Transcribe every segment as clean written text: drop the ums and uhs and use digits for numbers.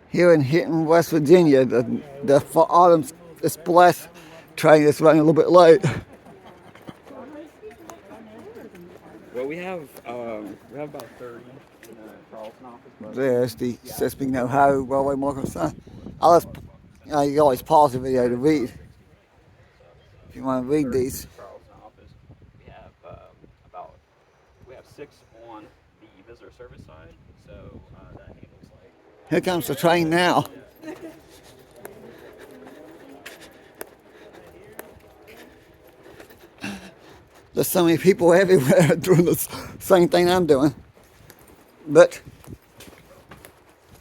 Here in Hinton, West Virginia, the Fall Autumn Express train is running a little bit late. Well, we have about 30 in the Charleston office. But There's the Chesapeake Ohio Railway Marker sign. I'll just, you can always pause the video to read if you want to read 30 in these. the Charleston office. We have we have 6 on the visitor service side. So that handles like. Here comes the train now. There's so many people everywhere doing the same thing I'm doing. But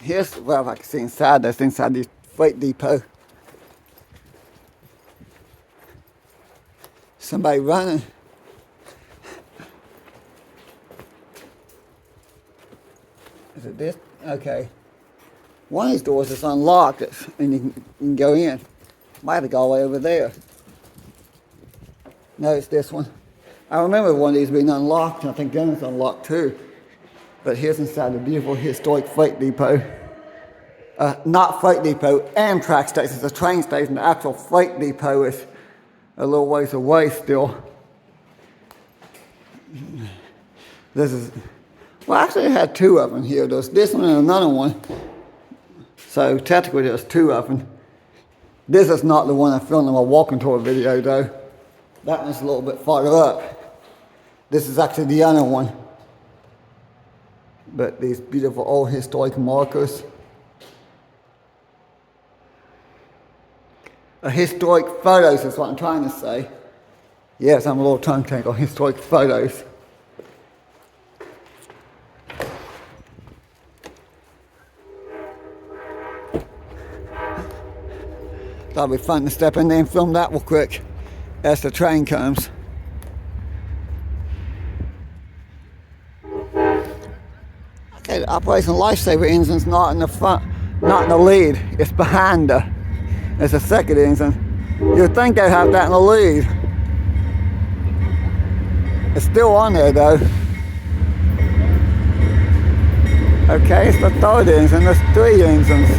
here's, well, I can see inside, that's inside the freight depot. Somebody running. Is it this? Okay. One of these doors is unlocked and you can go in. Might have to go all the way over there. No, it's this one. I remember one of these being unlocked, and I think that one's unlocked too. But here's inside the beautiful historic freight depot. Not freight depot, Amtrak station. It's a train station. The actual freight depot is a little ways away still. This is, well, actually I had 2 of them here. There's this one and another one. So technically there's 2 of them. This is not the one I filmed in my walking tour video though. That one's a little bit farther up. This is actually the other one. But these beautiful old historic markers. Historic photos is what I'm trying to say. Yes, I'm a little tongue tangled. Historic photos. That'll be fun to step in there and film that real quick as the train comes. Okay, the Operation Lifesaver engine's not in the front, not in the lead. It's behind her. It's a second engine. You'd think they'd have that in the lead. It's still on there though. Okay, it's the third engine. There's 3 engines.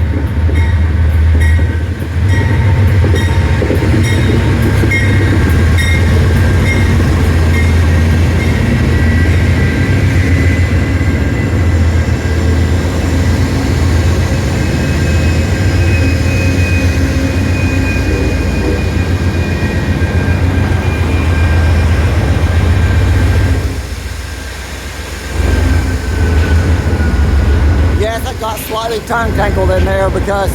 Got slightly tongue tangled in there because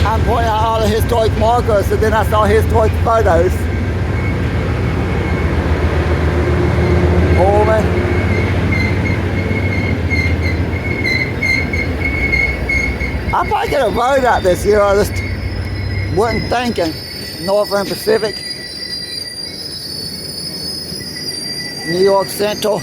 I'm pointing out all the historic markers and then I saw historic photos. Oh man. I'll probably get a road out this year. I just wasn't thinking. Northern Pacific, New York Central.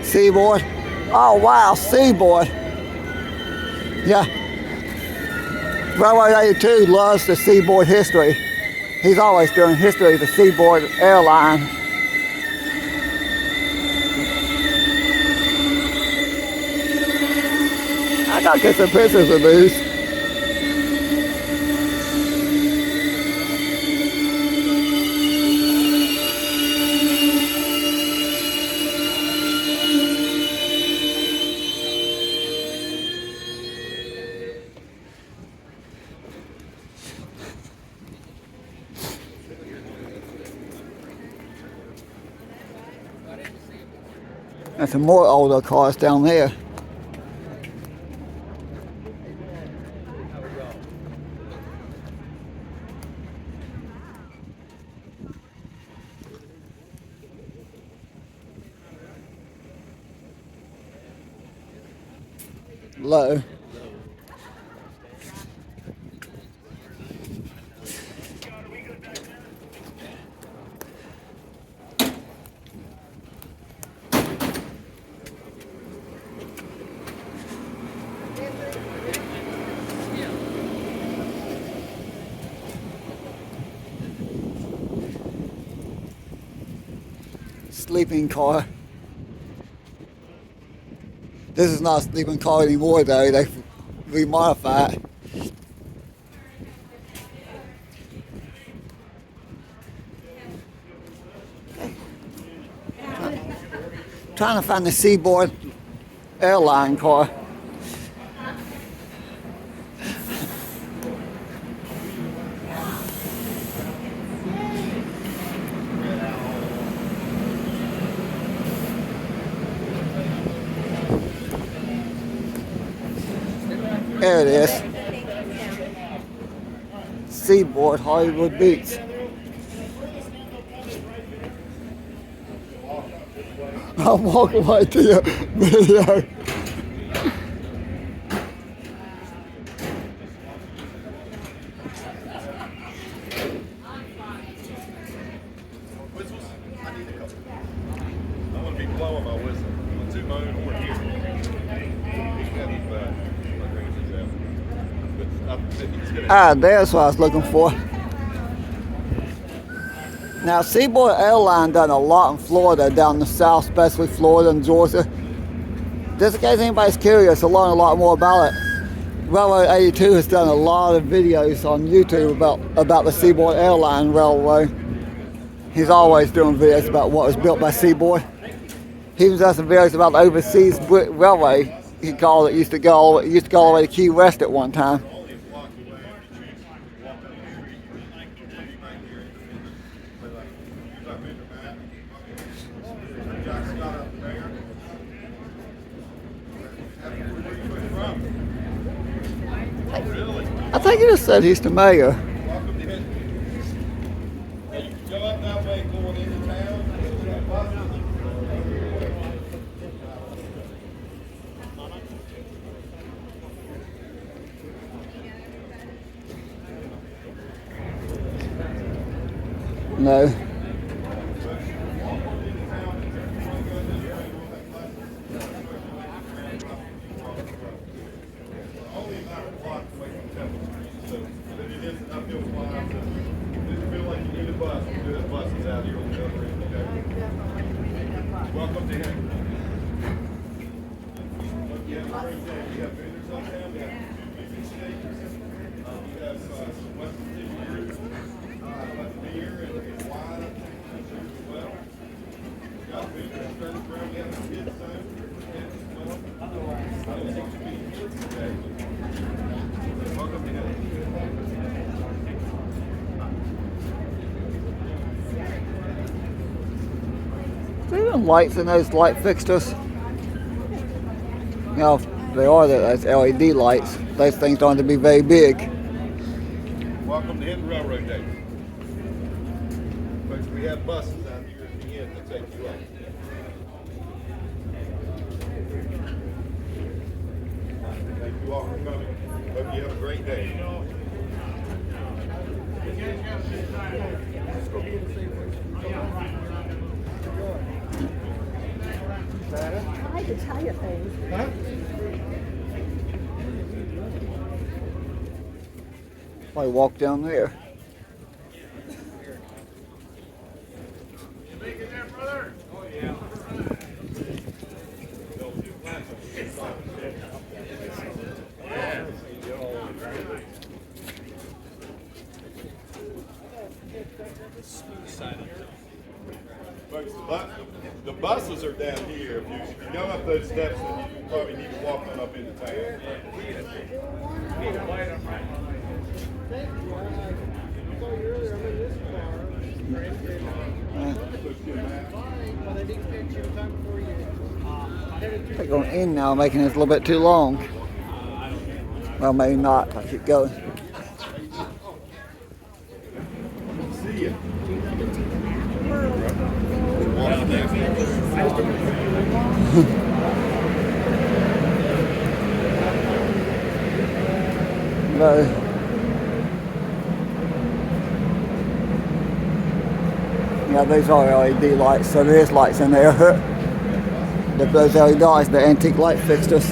Seaboard. Oh wow, Seaboard. Yeah. Railway 82 loves the Seaboard history. He's always doing history of the Seaboard airline. I gotta get some pictures of these. And some more older cars down there. Low. sleeping car. This is not a sleeping car anymore though, they remodified it. Trying to find the Seaboard airline car. There it is. Seaboard Hollywood Beach. I'm walking right to your video. Whistles? I need a couple. I'm going to be blowing my whistle. I'm too moan over here. There's what I was looking for. Now, Seaboard Airline done a lot in Florida, down in the south, especially Florida and Georgia. Just in case anybody's curious to learn a lot more about it, Railroad 82 has done a lot of videos on YouTube about the Seaboard Airline Railroad. He's always doing videos about what was built by Seaboard. He even does some videos about the overseas railway. He called it, used to go all the way to Key West at one time. I think he just said he's the mayor. Welcome to Hinton. You go up that way going into town. No. Welcome to him. You have a great day. We have vendors on town. We have two steaks. We have West Virginia beer and wine as well. We got vendors starting around. We have some kids welcome to him. Is there even lights in those light fixtures? You know, if they are, those LED lights. Those things don't have to be very big. Welcome to Hinton Railroad Day. Folks, we have buses out here at the end that take you up. Thank you all for coming. Hope you have a great day. I like to tell you things. Huh? Probably walk down there. You making that, brother? Oh, yeah. Folks, the buses are down here. If you go up those steps, then you probably need to walk on up into town. They're going in now, making it a little bit too long. Well, maybe not. I'll keep going. See ya. No. Yeah, these are LED lights, so there is lights in there. Those LED lights, the antique light fixtures.